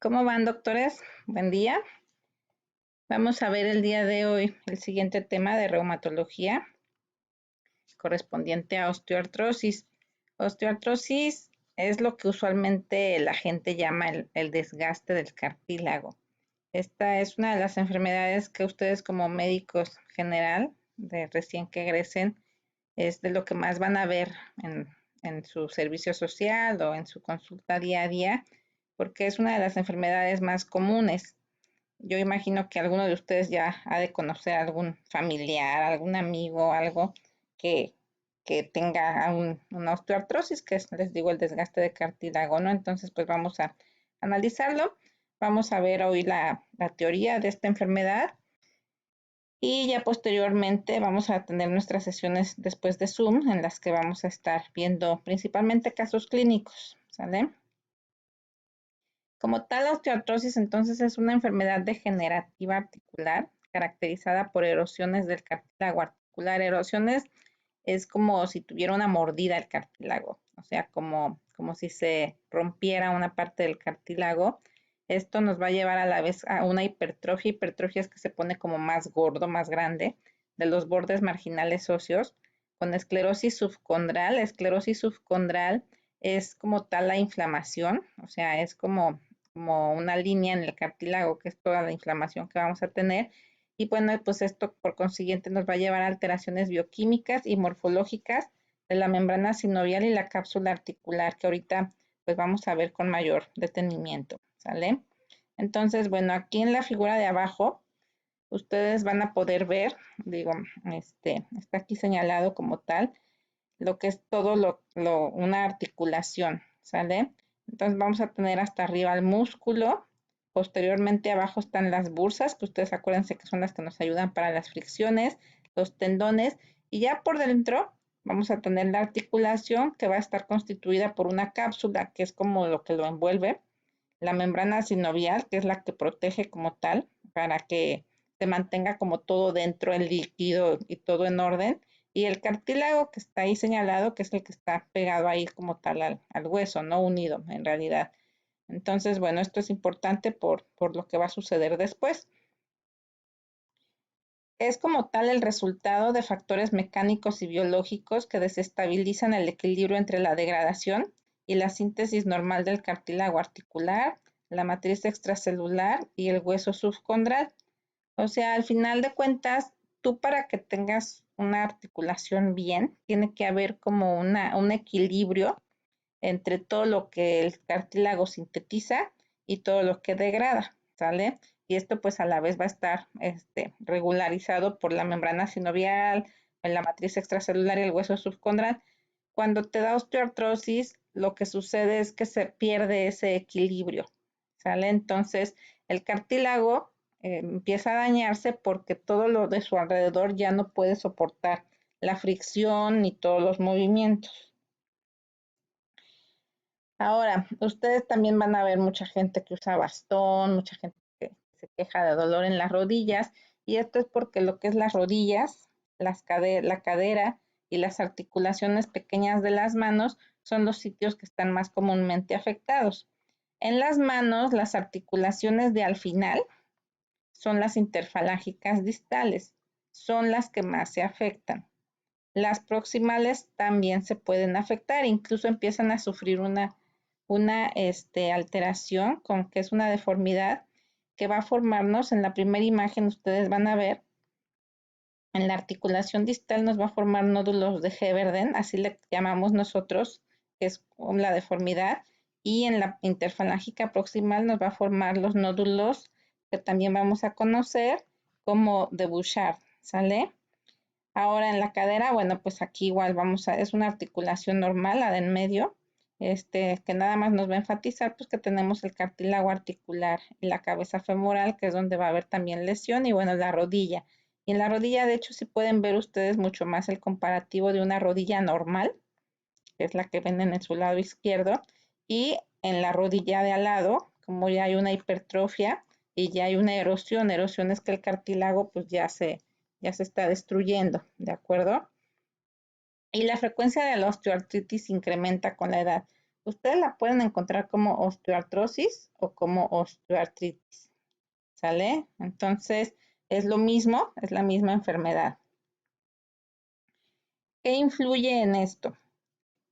¿Cómo van, doctores? Buen día. Vamos a ver el día de hoy el siguiente tema de reumatología correspondiente a osteoartrosis. Osteoartrosis es lo que usualmente la gente llama el desgaste del cartílago. Esta es una de las enfermedades que ustedes como médicos general, de recién que egresen, es de lo que más van a ver en su servicio social o en su consulta día a día, porque es una de las enfermedades más comunes. Yo imagino que alguno de ustedes ya ha de conocer algún familiar, algún amigo, algo que, que tenga una osteoartrosis, que es, les digo, el desgaste de cartílago, ¿no? Entonces, pues vamos a analizarlo. Vamos a ver hoy la teoría de esta enfermedad y ya posteriormente vamos a tener nuestras sesiones después de Zoom en las que vamos a estar viendo principalmente casos clínicos, ¿sale? Como tal, la osteoartrosis entonces es una enfermedad degenerativa articular caracterizada por erosiones del cartílago articular. Erosiones es como si tuviera una mordida el cartílago, o sea, como si se rompiera una parte del cartílago. Esto nos va a llevar a la vez a una hipertrofia. Hipertrofia es que se pone como más gordo, más grande, de los bordes marginales óseos, con esclerosis subcondral. La esclerosis subcondral es como tal la inflamación, o sea, es como una línea en el cartílago, que es toda la inflamación que vamos a tener. Y bueno, pues esto por consiguiente nos va a llevar a alteraciones bioquímicas y morfológicas de la membrana sinovial y la cápsula articular, que ahorita pues vamos a ver con mayor detenimiento, ¿sale? Entonces, bueno, aquí en la figura de abajo, ustedes van a poder ver, digo, está aquí señalado como tal, lo que es todo una articulación, ¿sale? Entonces vamos a tener hasta arriba el músculo, posteriormente abajo están las bursas, que ustedes acuérdense que son las que nos ayudan para las fricciones, los tendones, y ya por dentro vamos a tener la articulación que va a estar constituida por una cápsula, que es como lo que lo envuelve, la membrana sinovial, que es la que protege como tal, para que se mantenga como todo dentro, el líquido y todo en orden, y el cartílago que está ahí señalado, que es el que está pegado ahí como tal al hueso, no unido en realidad. Entonces, bueno, esto es importante por lo que va a suceder después. Es como tal el resultado de factores mecánicos y biológicos que desestabilizan el equilibrio entre la degradación y la síntesis normal del cartílago articular, la matriz extracelular y el hueso subcondral. O sea, al final de cuentas, tú para que tengas una articulación bien, tiene que haber como un equilibrio entre todo lo que el cartílago sintetiza y todo lo que degrada, ¿sale? Y esto pues a la vez va a estar regularizado por la membrana sinovial, la matriz extracelular y el hueso subcondral. Cuando te da osteoartrosis, lo que sucede es que se pierde ese equilibrio, ¿sale? Entonces el cartílago empieza a dañarse porque todo lo de su alrededor ya no puede soportar la fricción ni todos los movimientos. Ahora, ustedes también van a ver mucha gente que usa bastón, mucha gente que se queja de dolor en las rodillas, y esto es porque lo que es las rodillas, la cadera y las articulaciones pequeñas de las manos son los sitios que están más comúnmente afectados. En las manos, las articulaciones de al final son las interfalángicas distales, son las que más se afectan. Las proximales también se pueden afectar, incluso empiezan a sufrir una alteración, que es una deformidad que va a formarnos. En la primera imagen ustedes van a ver, en la articulación distal nos va a formar nódulos de Heberden, así le llamamos nosotros, que es la deformidad, y en la interfalángica proximal nos va a formar los nódulos que también vamos a conocer como de Bouchard, ¿sale? Ahora en la cadera, bueno, pues aquí igual es una articulación normal, la de en medio, que nada más nos va a enfatizar pues que tenemos el cartílago articular y la cabeza femoral, que es donde va a haber también lesión, y bueno, la rodilla. Y en la rodilla, de hecho, sí pueden ver ustedes mucho más el comparativo de una rodilla normal, que es la que ven en su lado izquierdo, y en la rodilla de al lado, como ya hay una hipertrofia y ya hay una erosión. Erosión es que el cartílago pues ya se está destruyendo, ¿de acuerdo? Y la frecuencia de la osteoartritis incrementa con la edad. Ustedes la pueden encontrar como osteoartrosis o como osteoartritis, ¿sale? Entonces, es lo mismo, es la misma enfermedad. ¿Qué influye en esto?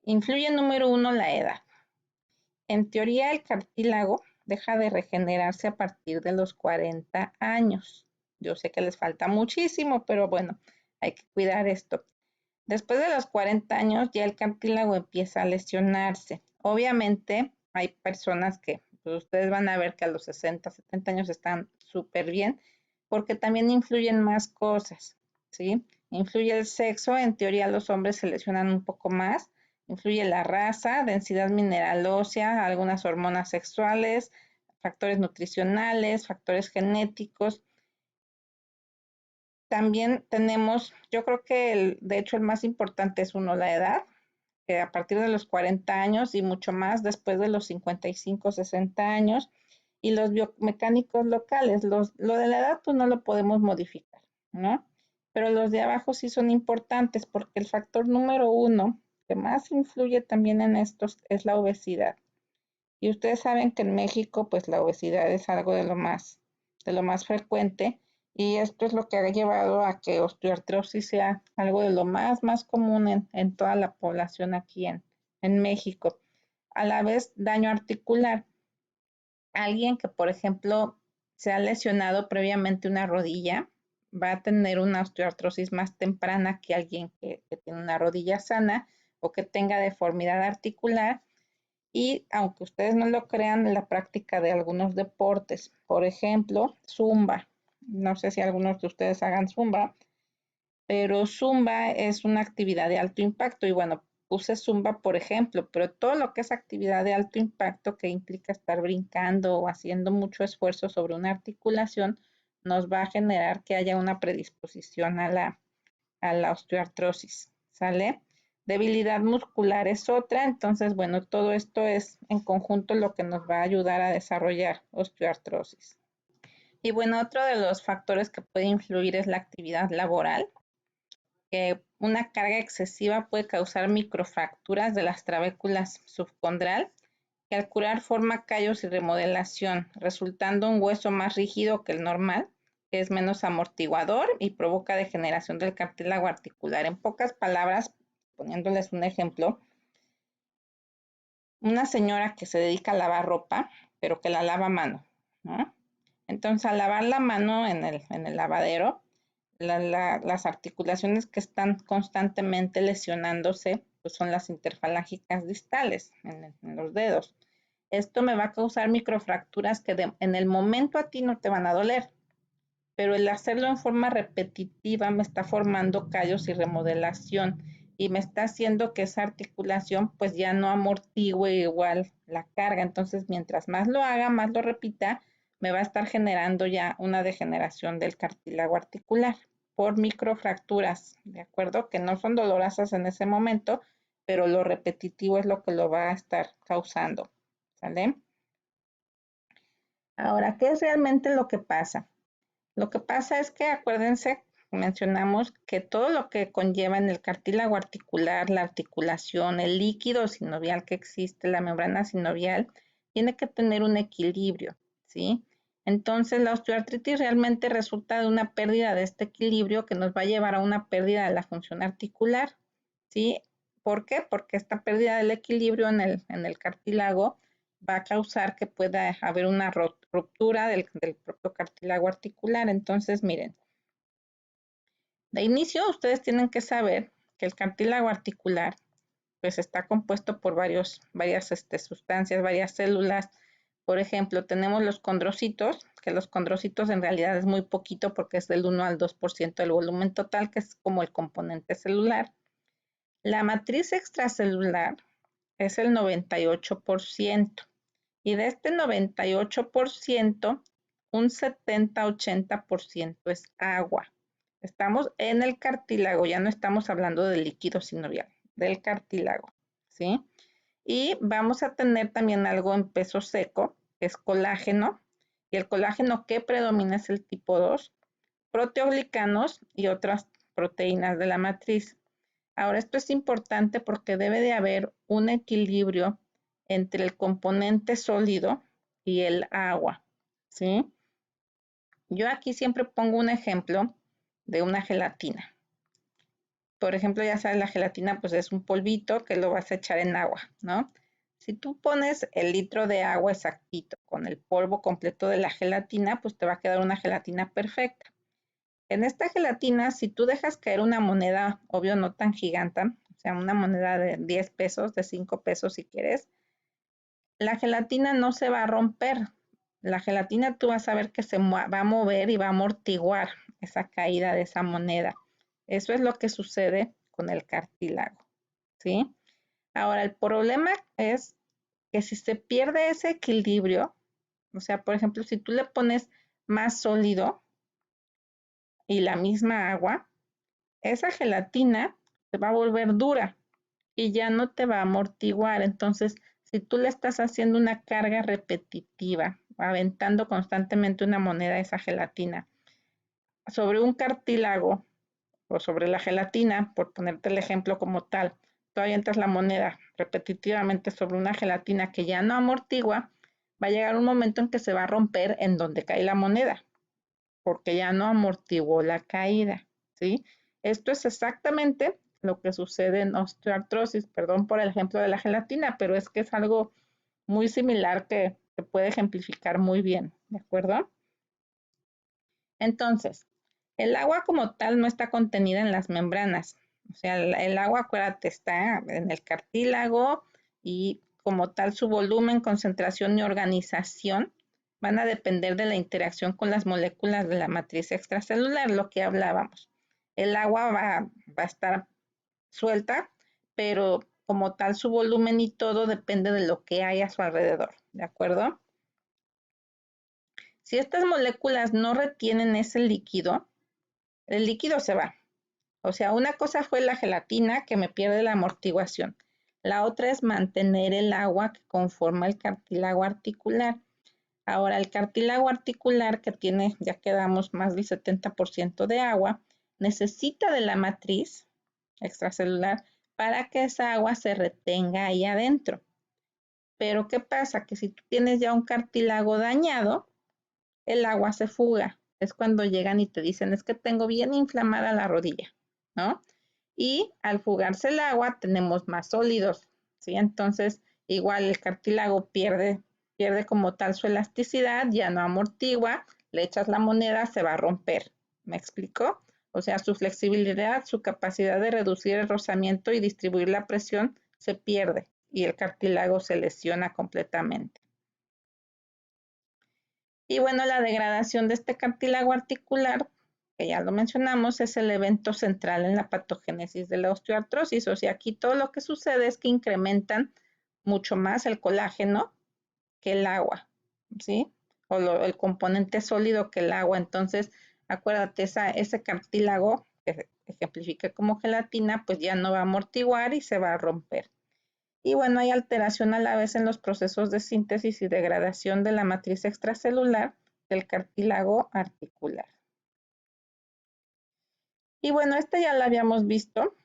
Influye número 1 la edad. En teoría, el cartílago deja de regenerarse a partir de los 40 años. Yo sé que les falta muchísimo, pero bueno, hay que cuidar esto. Después de los 40 años ya el cartílago empieza a lesionarse. Obviamente hay personas que pues, ustedes van a ver que a los 60, 70 años están súper bien, porque también influyen más cosas, ¿sí? Influye el sexo, en teoría los hombres se lesionan un poco más, influye la raza, densidad mineral ósea, algunas hormonas sexuales, factores nutricionales, factores genéticos. También tenemos, yo creo que de hecho el más importante es uno, la edad, que a partir de los 40 años y mucho más después de los 55, 60 años, y los biomecánicos locales, lo de la edad pues no lo podemos modificar, ¿no? Pero los de abajo sí son importantes porque el factor número 1 que más influye también en estos es la obesidad. Y ustedes saben que en México pues la obesidad es algo de lo más frecuente y esto es lo que ha llevado a que osteoartrosis sea algo de lo más común en toda la población aquí en México. A la vez, daño articular. Alguien que, por ejemplo, se ha lesionado previamente una rodilla, va a tener una osteoartrosis más temprana que alguien que tiene una rodilla sana o que tenga deformidad articular. Y aunque ustedes no lo crean, en la práctica de algunos deportes, por ejemplo, Zumba. No sé si algunos de ustedes hagan Zumba, pero Zumba es una actividad de alto impacto y bueno, puse Zumba por ejemplo, pero todo lo que es actividad de alto impacto que implica estar brincando o haciendo mucho esfuerzo sobre una articulación, nos va a generar que haya una predisposición a la osteoartrosis, ¿sale? Debilidad muscular es otra, entonces, bueno, todo esto es en conjunto lo que nos va a ayudar a desarrollar osteoartrosis. Y bueno, otro de los factores que puede influir es la actividad laboral, que una carga excesiva puede causar microfracturas de las trabéculas subcondral, que al curar forma callos y remodelación, resultando un hueso más rígido que el normal, que es menos amortiguador y provoca degeneración del cartílago articular. En pocas palabras, poniéndoles un ejemplo, una señora que se dedica a lavar ropa, pero que la lava a mano, ¿no? Entonces, al lavar la mano en el lavadero, las articulaciones que están constantemente lesionándose pues son las interfalángicas distales en los dedos. Esto me va a causar microfracturas que en el momento a ti no te van a doler, pero el hacerlo en forma repetitiva me está formando callos y remodelación y me está haciendo que esa articulación pues ya no amortigüe igual la carga. Entonces, mientras más lo haga, más lo repita, me va a estar generando ya una degeneración del cartílago articular por microfracturas, ¿de acuerdo? Que no son dolorosas en ese momento, pero lo repetitivo es lo que lo va a estar causando, ¿sale? Ahora, ¿qué es realmente lo que pasa? Lo que pasa es que acuérdense, mencionamos que todo lo que conlleva en el cartílago articular, la articulación, el líquido sinovial que existe, la membrana sinovial, tiene que tener un equilibrio, ¿sí? Entonces, la osteoartritis realmente resulta de una pérdida de este equilibrio que nos va a llevar a una pérdida de la función articular, ¿sí? ¿Por qué? Porque esta pérdida del equilibrio en el cartílago va a causar que pueda haber una ruptura del propio cartílago articular. Entonces, miren, de inicio ustedes tienen que saber que el cartílago articular pues está compuesto por varias sustancias, varias células. Por ejemplo, tenemos los condrocitos, que los condrocitos en realidad es muy poquito porque es del 1 al 2% del volumen total, que es como el componente celular. La matriz extracelular es el 98%. Y de este 98%, un 70-80% es agua. Estamos en el cartílago, ya no estamos hablando del líquido sinovial, del cartílago, ¿sí? Y vamos a tener también algo en peso seco, que es colágeno. Y el colágeno que predomina es el tipo 2, proteoglicanos y otras proteínas de la matriz. Ahora, esto es importante porque debe de haber un equilibrio entre el componente sólido y el agua, ¿sí? Yo aquí siempre pongo un ejemplo de una gelatina. Por ejemplo, ya sabes, la gelatina pues es un polvito que lo vas a echar en agua, ¿no? Si tú pones el litro de agua exactito con el polvo completo de la gelatina, pues te va a quedar una gelatina perfecta. En esta gelatina, si tú dejas caer una moneda, obvio no tan gigante, o sea, una moneda de 10 pesos, de 5 pesos si quieres, la gelatina no se va a romper. La gelatina tú vas a ver que se va a mover y va a amortiguar esa caída de esa moneda. Eso es lo que sucede con el cartílago, ¿sí? Ahora, el problema es que si se pierde ese equilibrio, o sea, por ejemplo, si tú le pones más sólido y la misma agua, esa gelatina se va a volver dura y ya no te va a amortiguar. Entonces, si tú le estás haciendo una carga repetitiva, aventando constantemente una moneda de esa gelatina sobre un cartílago o sobre la gelatina, por ponerte el ejemplo como tal, tú avientas la moneda repetitivamente sobre una gelatina que ya no amortigua, va a llegar un momento en que se va a romper en donde cae la moneda, porque ya no amortiguó la caída, ¿sí? Esto es exactamente lo que sucede en osteoartrosis, perdón por el ejemplo de la gelatina, pero es que es algo muy similar que se puede ejemplificar muy bien, ¿de acuerdo? Entonces, el agua como tal no está contenida en las membranas, o sea, el agua, acuérdate, está en el cartílago y como tal su volumen, concentración y organización van a depender de la interacción con las moléculas de la matriz extracelular, lo que hablábamos. El agua va a estar suelta, pero como tal su volumen y todo depende de lo que hay a su alrededor, ¿de acuerdo? Si estas moléculas no retienen ese líquido, el líquido se va. O sea, una cosa fue la gelatina que me pierde la amortiguación. La otra es mantener el agua que conforma el cartílago articular. Ahora, el cartílago articular, que tiene, ya quedamos, más del 70% de agua, necesita de la matriz extracelular para que esa agua se retenga ahí adentro. Pero, ¿qué pasa? Que si tú tienes ya un cartílago dañado, el agua se fuga. Es cuando llegan y te dicen, es que tengo bien inflamada la rodilla, ¿no? Y al fugarse el agua tenemos más sólidos, ¿sí? Entonces, igual el cartílago pierde como tal su elasticidad, ya no amortigua, le echas la moneda, se va a romper. ¿Me explico? O sea, su flexibilidad, su capacidad de reducir el rozamiento y distribuir la presión se pierde y el cartílago se lesiona completamente. Y bueno, la degradación de este cartílago articular, que ya lo mencionamos, es el evento central en la patogénesis de la osteoartrosis. O sea, aquí todo lo que sucede es que incrementan mucho más el colágeno que el agua, ¿sí? O el componente sólido que el agua. Entonces, acuérdate, ese cartílago que ejemplifica como gelatina, pues ya no va a amortiguar y se va a romper. Y bueno, hay alteración a la vez en los procesos de síntesis y degradación de la matriz extracelular del cartílago articular. Y bueno, esta ya la habíamos visto,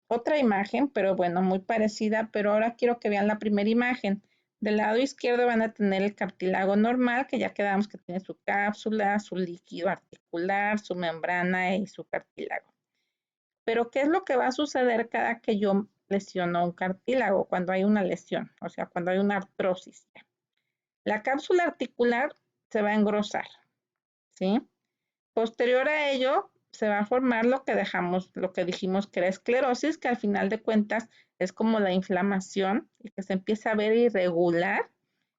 otra imagen, pero bueno, muy parecida, pero ahora quiero que vean la primera imagen. Del lado izquierdo van a tener el cartílago normal, que ya quedamos que tiene su cápsula, su líquido articular, su membrana y su cartílago. Pero, ¿qué es lo que va a suceder cada que yo lesiono un cartílago? Cuando hay una lesión, o sea, cuando hay una artrosis. La cápsula articular se va a engrosar, ¿sí? Posterior a ello, se va a formar lo que dijimos que era esclerosis, que al final de cuentas es como la inflamación y que se empieza a ver irregular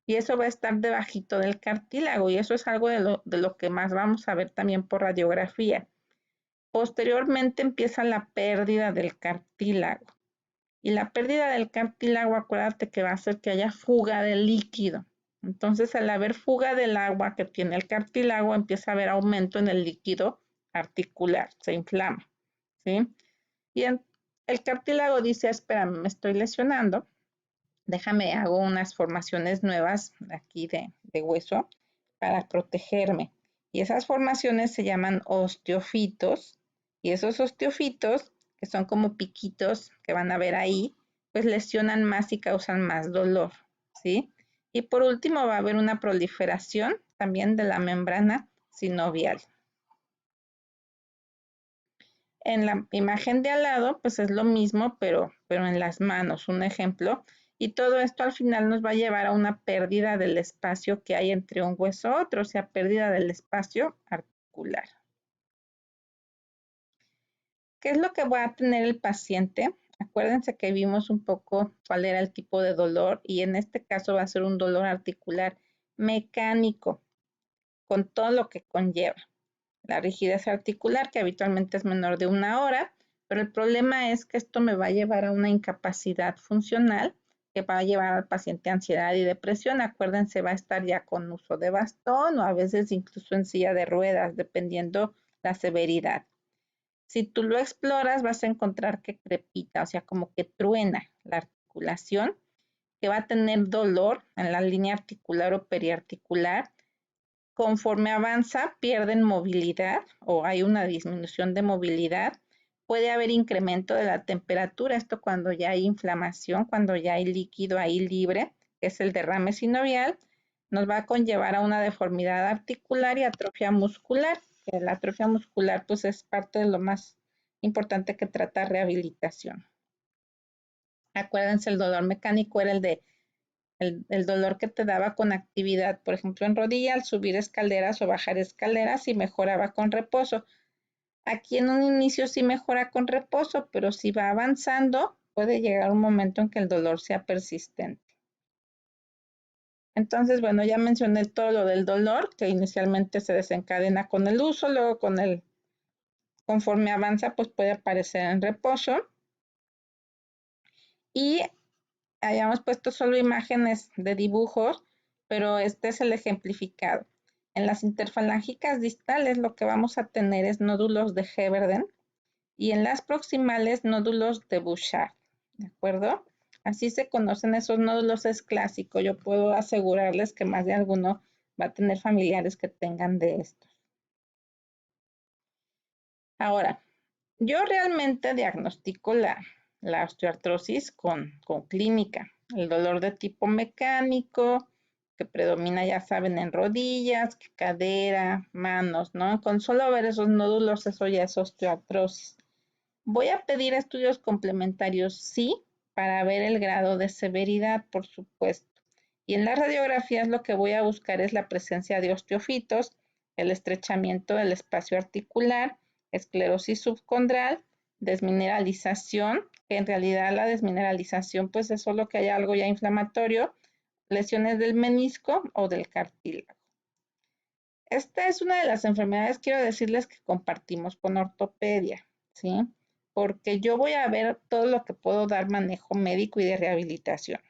y eso va a estar debajito del cartílago y eso es algo de lo que más vamos a ver también por radiografía. Posteriormente empieza la pérdida del cartílago. Y la pérdida del cartílago, acuérdate que va a hacer que haya fuga de líquido. Entonces, al haber fuga del agua que tiene el cartílago, empieza a haber aumento en el líquido articular, se inflama, ¿sí? Y el cartílago dice, espérame, me estoy lesionando, déjame, hago unas formaciones nuevas aquí de hueso para protegerme. Y esas formaciones se llaman osteofitos. Y esos osteofitos, que son como piquitos que van a ver ahí, pues lesionan más y causan más dolor. ¿sí? Y por último va a haber una proliferación también de la membrana sinovial. En la imagen de al lado, pues es lo mismo, pero en las manos, un ejemplo. Y todo esto al final nos va a llevar a una pérdida del espacio que hay entre un hueso a otro, o sea, pérdida del espacio articular. ¿Qué es lo que va a tener el paciente? Acuérdense que vimos un poco cuál era el tipo de dolor y en este caso va a ser un dolor articular mecánico, con todo lo que conlleva. La rigidez articular, que habitualmente es menor de 1 hora, pero el problema es que esto me va a llevar a una incapacidad funcional que va a llevar al paciente a ansiedad y depresión. Acuérdense, va a estar ya con uso de bastón o a veces incluso en silla de ruedas, dependiendo la severidad. Si tú lo exploras, vas a encontrar que crepita, o sea, como que truena la articulación, que va a tener dolor en la línea articular o periarticular. Conforme avanza, pierden movilidad o hay una disminución de movilidad. Puede haber incremento de la temperatura, esto cuando ya hay inflamación, cuando ya hay líquido ahí libre, que es el derrame sinovial, nos va a conllevar a una deformidad articular y atrofia muscular, que la atrofia muscular pues es parte de lo más importante que trata rehabilitación. Acuérdense, el dolor mecánico era el dolor que te daba con actividad, por ejemplo, en rodilla, al subir escaleras o bajar escaleras y mejoraba con reposo. Aquí en un inicio sí mejora con reposo, pero si va avanzando, puede llegar un momento en que el dolor sea persistente. Entonces, bueno, ya mencioné todo lo del dolor, que inicialmente se desencadena con el uso, luego conforme avanza, pues puede aparecer en reposo. Y hayamos puesto solo imágenes de dibujos, pero este es el ejemplificado. En las interfalángicas distales lo que vamos a tener es nódulos de Heberden y en las proximales nódulos de Bouchard, ¿de acuerdo? Así se conocen esos nódulos, es clásico. Yo puedo asegurarles que más de alguno va a tener familiares que tengan de estos. Ahora, yo realmente diagnostico la osteoartrosis con clínica. El dolor de tipo mecánico, que predomina, ya saben, en rodillas, cadera, manos, ¿no? Con solo ver esos nódulos, eso ya es osteoartrosis. Voy a pedir estudios complementarios, sí, para ver el grado de severidad, por supuesto. Y en las radiografías lo que voy a buscar es la presencia de osteofitos, el estrechamiento del espacio articular, esclerosis subcondral, desmineralización, que en realidad la desmineralización pues es solo que haya algo ya inflamatorio, lesiones del menisco o del cartílago. Esta es una de las enfermedades, quiero decirles, que compartimos con ortopedia, ¿sí? Porque yo voy a ver todo lo que puedo dar manejo médico y de rehabilitación.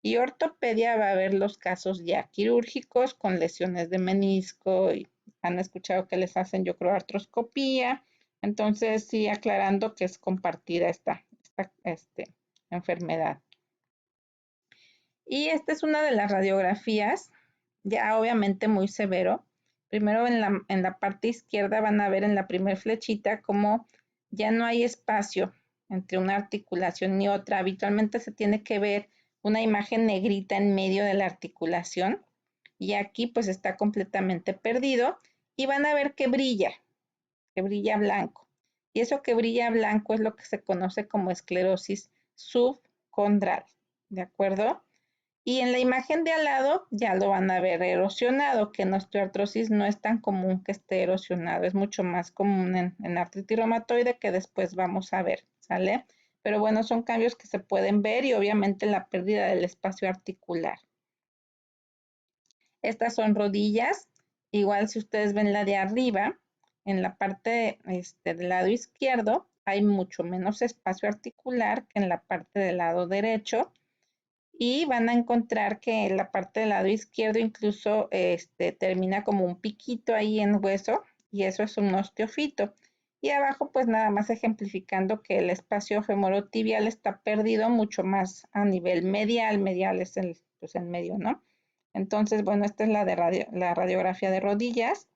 Y ortopedia va a ver los casos ya quirúrgicos con lesiones de menisco y han escuchado que les hacen, yo creo, artroscopía. Entonces, sí, aclarando que es compartida esta enfermedad. Y esta es una de las radiografías, ya obviamente muy severo. Primero en la parte izquierda van a ver en la primera flechita como ya no hay espacio entre una articulación y otra. Habitualmente se tiene que ver una imagen negrita en medio de la articulación y aquí pues está completamente perdido y van a ver que brilla blanco. Y eso que brilla blanco es lo que se conoce como esclerosis subcondral, ¿de acuerdo? Y en la imagen de al lado ya lo van a ver erosionado, que en osteoartrosis no es tan común que esté erosionado, es mucho más común en artritis reumatoide que después vamos a ver, ¿sale? Pero bueno, son cambios que se pueden ver y obviamente la pérdida del espacio articular. Estas son rodillas, igual si ustedes ven la de arriba, en la parte del lado izquierdo hay mucho menos espacio articular que en la parte del lado derecho y van a encontrar que la parte del lado izquierdo incluso termina como un piquito ahí en hueso y eso es un osteofito. Y abajo pues nada más ejemplificando que el espacio femorotibial está perdido mucho más a nivel medial, medial es el medio, ¿no? Entonces, bueno, esta es la radiografía de rodillas.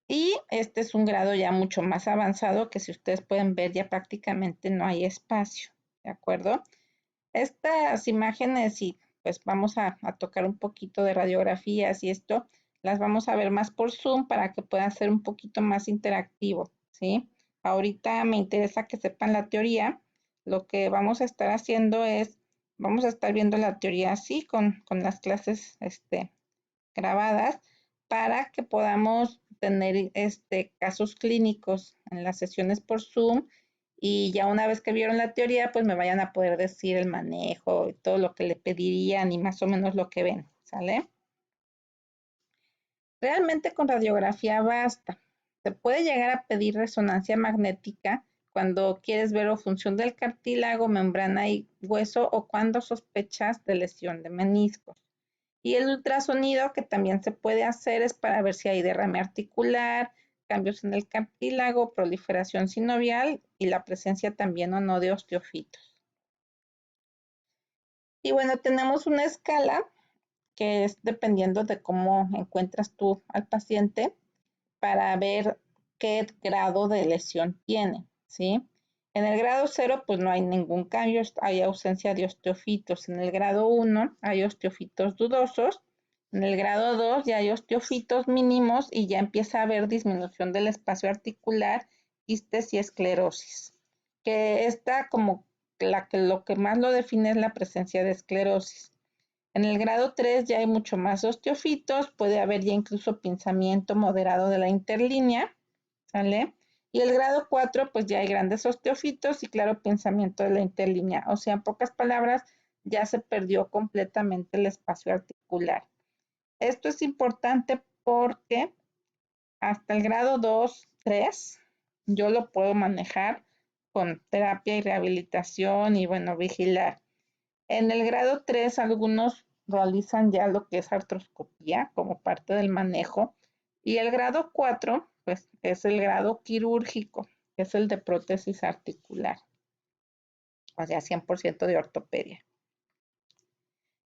Y este es un grado ya mucho más avanzado que si ustedes pueden ver ya prácticamente no hay espacio, ¿de acuerdo? Estas imágenes, y pues vamos a tocar un poquito de radiografías y esto, las vamos a ver más por Zoom para que pueda ser un poquito más interactivo, ¿sí? Ahorita me interesa que sepan la teoría. Lo que vamos a estar haciendo es, vamos a estar viendo la teoría así con las clases grabadas para que podamos tener casos clínicos en las sesiones por Zoom y ya una vez que vieron la teoría, pues me vayan a poder decir el manejo y todo lo que le pedirían y más o menos lo que ven, ¿sale? Realmente con radiografía basta. Se puede llegar a pedir resonancia magnética cuando quieres ver o función del cartílago, membrana y hueso o cuando sospechas de lesión de meniscos. Y el ultrasonido que también se puede hacer es para ver si hay derrame articular, cambios en el cartílago, proliferación sinovial y la presencia también o no de osteofitos. Y bueno, tenemos una escala que es dependiendo de cómo encuentras tú al paciente para ver qué grado de lesión tiene, ¿sí? En el grado 0, pues no hay ningún cambio, hay ausencia de osteofitos. En el grado 1 hay osteofitos dudosos. En el grado 2 ya hay osteofitos mínimos y ya empieza a haber disminución del espacio articular, quistes y esclerosis. Que está como lo que más lo define es la presencia de esclerosis. En el grado 3 ya hay mucho más osteofitos, puede haber ya incluso pinzamiento moderado de la interlínea, ¿sale? Y el grado 4 pues ya hay grandes osteofitos y claro, pinzamiento de la interlínea. O sea, en pocas palabras, ya se perdió completamente el espacio articular. Esto es importante porque hasta el grado 2, 3, yo lo puedo manejar con terapia y rehabilitación y bueno, vigilar. En el grado 3, algunos realizan ya lo que es artroscopía como parte del manejo. Y el grado 4, pues es el grado quirúrgico, que es el de prótesis articular, o sea, 100% de ortopedia.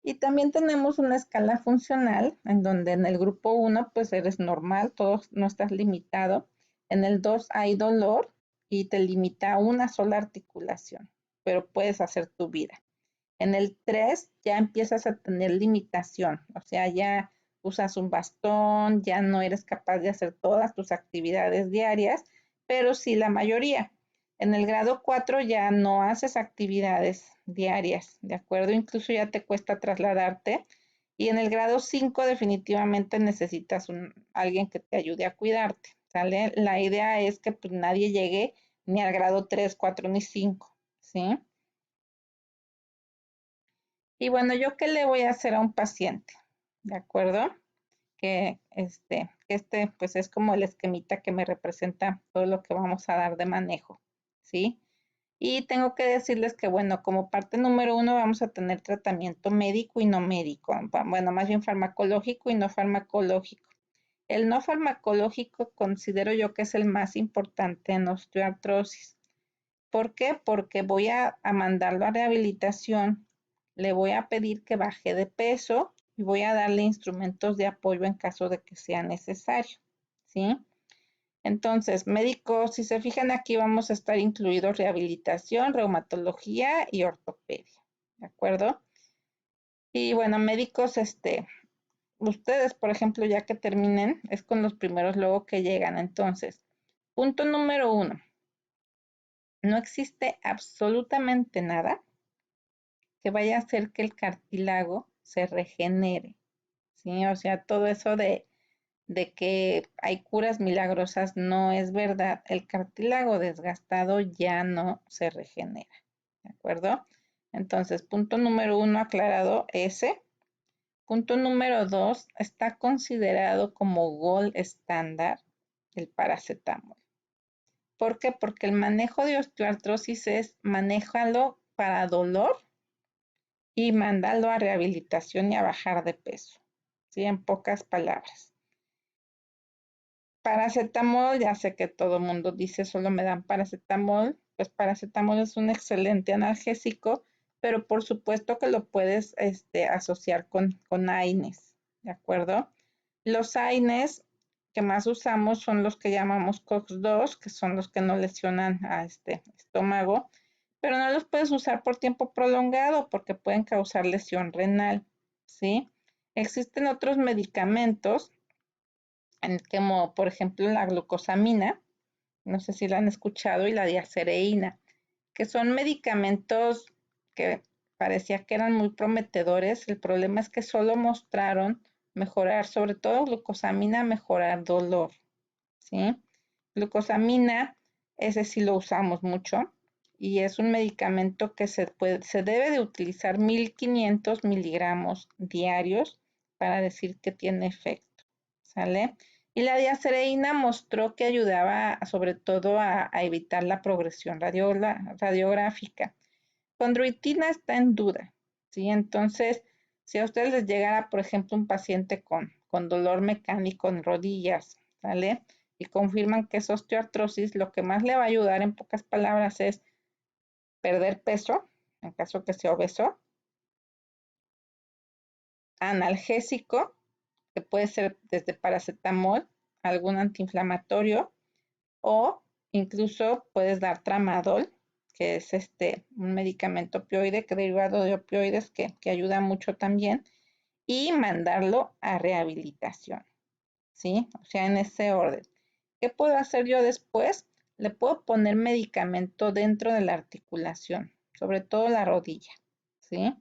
Y también tenemos una escala funcional, en donde en el grupo 1, pues eres normal, todos no estás limitado. En el 2 hay dolor y te limita a una sola articulación, pero puedes hacer tu vida. En el 3 ya empiezas a tener limitación, o sea, ya usas un bastón, ya no eres capaz de hacer todas tus actividades diarias, pero sí la mayoría. En el grado 4 ya no haces actividades diarias, ¿de acuerdo? Incluso ya te cuesta trasladarte. Y en el grado 5 definitivamente necesitas alguien que te ayude a cuidarte, ¿sale? La idea es que pues, nadie llegue ni al grado 3, 4 ni 5, ¿sí? Y bueno, ¿yo qué le voy a hacer a un paciente? ¿De acuerdo? Que pues es como el esquemita que me representa todo lo que vamos a dar de manejo, ¿sí? Y tengo que decirles que, bueno, como parte número 1 vamos a tener tratamiento médico y no médico. Bueno, más bien farmacológico y no farmacológico. El no farmacológico considero yo que es el más importante en osteoartrosis. ¿Por qué? Porque voy a mandarlo a rehabilitación, le voy a pedir que baje de peso y voy a darle instrumentos de apoyo en caso de que sea necesario, ¿sí? Entonces, médicos, si se fijan aquí vamos a estar incluidos rehabilitación, reumatología y ortopedia, ¿de acuerdo? Y bueno, médicos, ustedes, por ejemplo, ya que terminen, es con los primeros luego que llegan. Entonces, punto número 1, no existe absolutamente nada que vaya a hacer que el cartílago se regenere, ¿sí? O sea, todo eso de que hay curas milagrosas no es verdad. El cartílago desgastado ya no se regenera, ¿de acuerdo? Entonces, punto número 1 aclarado ese. Punto número 2, está considerado como gold estándar el paracetamol. ¿Por qué? Porque el manejo de osteoartrosis es manéjalo para dolor y mandarlo a rehabilitación y a bajar de peso, ¿sí? En pocas palabras. Paracetamol, ya sé que todo el mundo dice solo me dan paracetamol, pues paracetamol es un excelente analgésico, pero por supuesto que lo puedes asociar con AINES, ¿de acuerdo? Los AINES que más usamos son los que llamamos COX-2, que son los que no lesionan a este estómago, pero no los puedes usar por tiempo prolongado porque pueden causar lesión renal, ¿sí? Existen otros medicamentos, como por ejemplo la glucosamina, no sé si la han escuchado, y la diacereína, que son medicamentos que parecía que eran muy prometedores. El problema es que solo mostraron mejorar, sobre todo glucosamina, mejorar dolor, ¿sí? Glucosamina, ese sí lo usamos mucho y es un medicamento que se debe de utilizar 1500 miligramos diarios para decir que tiene efecto, ¿sale? Y la diacereína mostró que ayudaba sobre todo a evitar la progresión radiográfica. Condroitina está en duda, ¿sí? Entonces, si a ustedes les llegara, por ejemplo, un paciente con dolor mecánico en rodillas, ¿sale? Y confirman que es osteoartrosis, lo que más le va a ayudar, en pocas palabras, es perder peso, en caso que sea obeso, analgésico, que puede ser desde paracetamol, algún antiinflamatorio, o incluso puedes dar tramadol, que es un medicamento opioide, que derivado de opioides que ayuda mucho también, y mandarlo a rehabilitación, ¿sí? O sea, en ese orden. ¿Qué puedo hacer yo después? Le puedo poner medicamento dentro de la articulación, sobre todo la rodilla, ¿sí?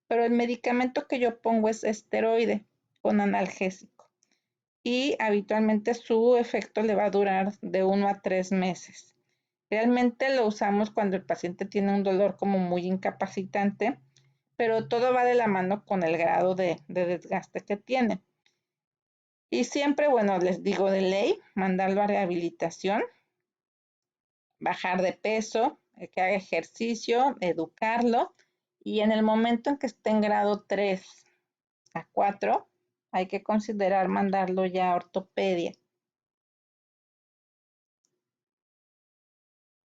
Pero el medicamento que yo pongo es esteroide con analgésico y habitualmente su efecto le va a durar de 1 a 3 meses. Realmente lo usamos cuando el paciente tiene un dolor como muy incapacitante, pero todo va de la mano con el grado de desgaste que tiene. Y siempre, bueno, les digo de ley, mandarlo a rehabilitación, bajar de peso, que haga ejercicio, educarlo, y en el momento en que esté en grado 3 a 4, hay que considerar mandarlo ya a ortopedia.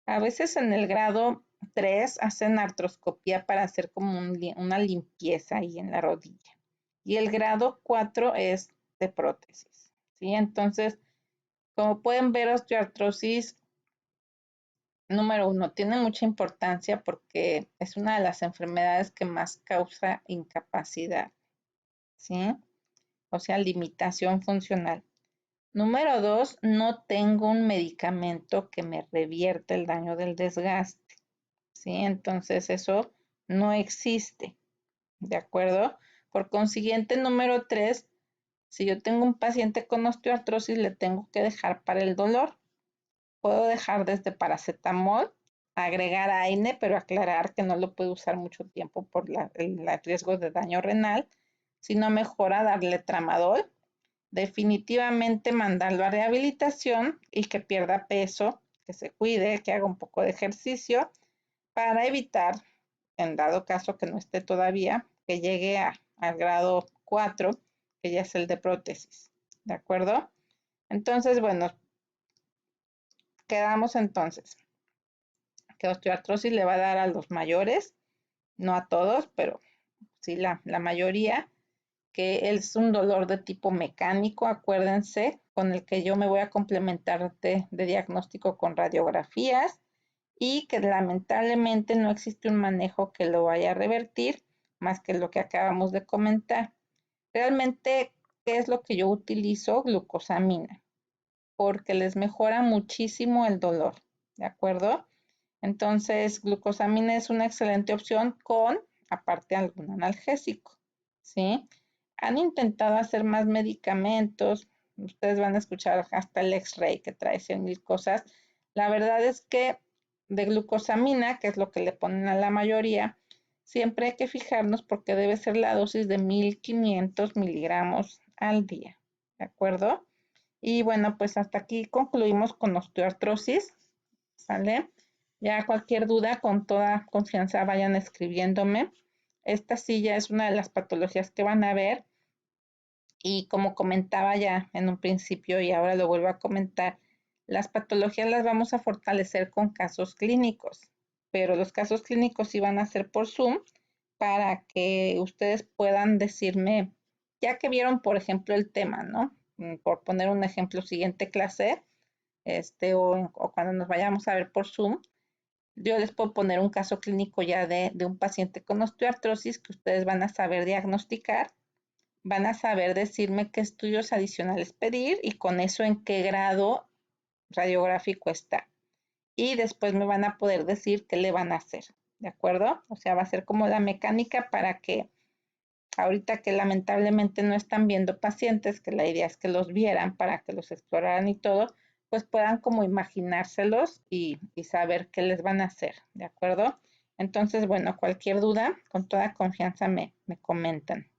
A veces en el grado 3 hacen artroscopía para hacer como una limpieza ahí en la rodilla. Y el grado 4 es de prótesis, ¿sí? Entonces, como pueden ver, osteoartrosis, número 1, tiene mucha importancia porque es una de las enfermedades que más causa incapacidad, ¿sí? O sea, limitación funcional. Número 2, no tengo un medicamento que me revierta el daño del desgaste, ¿sí? Entonces eso no existe, ¿de acuerdo? Por consiguiente, número 3, si yo tengo un paciente con osteoartrosis, le tengo que dejar para el dolor. Puedo dejar desde paracetamol, agregar AINE, pero aclarar que no lo puedo usar mucho tiempo por el riesgo de daño renal, sino mejora darle tramadol, definitivamente mandarlo a rehabilitación y que pierda peso, que se cuide, que haga un poco de ejercicio para evitar, en dado caso que no esté todavía, que llegue al grado 4, que ya es el de prótesis. ¿De acuerdo? Entonces, bueno, quedamos entonces que osteoartrosis le va a dar a los mayores, no a todos, pero sí la mayoría, que es un dolor de tipo mecánico, acuérdense, con el que yo me voy a complementar de diagnóstico con radiografías y que lamentablemente no existe un manejo que lo vaya a revertir más que lo que acabamos de comentar. Realmente, ¿qué es lo que yo utilizo? Glucosamina, porque les mejora muchísimo el dolor, ¿de acuerdo? Entonces, glucosamina es una excelente opción con, aparte, algún analgésico, ¿sí? Han intentado hacer más medicamentos, ustedes van a escuchar hasta el X-Ray que trae 100,000 cosas. La verdad es que de glucosamina, que es lo que le ponen a la mayoría, siempre hay que fijarnos porque debe ser la dosis de 1500 miligramos al día, ¿de acuerdo? Y bueno, pues hasta aquí concluimos con osteoartrosis, ¿sale? Ya cualquier duda, con toda confianza vayan escribiéndome. Esta sí ya es una de las patologías que van a ver y como comentaba ya en un principio y ahora lo vuelvo a comentar, las patologías las vamos a fortalecer con casos clínicos, pero los casos clínicos sí van a ser por Zoom para que ustedes puedan decirme, ya que vieron, por ejemplo, el tema, ¿no? Por poner un ejemplo, siguiente clase, o cuando nos vayamos a ver por Zoom, Yo les puedo poner un caso clínico ya de un paciente con osteoartrosis que ustedes van a saber diagnosticar, van a saber decirme qué estudios adicionales pedir y con eso en qué grado radiográfico está. Y después me van a poder decir qué le van a hacer, ¿de acuerdo? O sea, va a ser como la mecánica para que ahorita que lamentablemente no están viendo pacientes, que la idea es que los vieran para que los exploraran y todo, pues puedan como imaginárselos y saber qué les van a hacer, ¿de acuerdo? Entonces, bueno, cualquier duda, con toda confianza me comentan.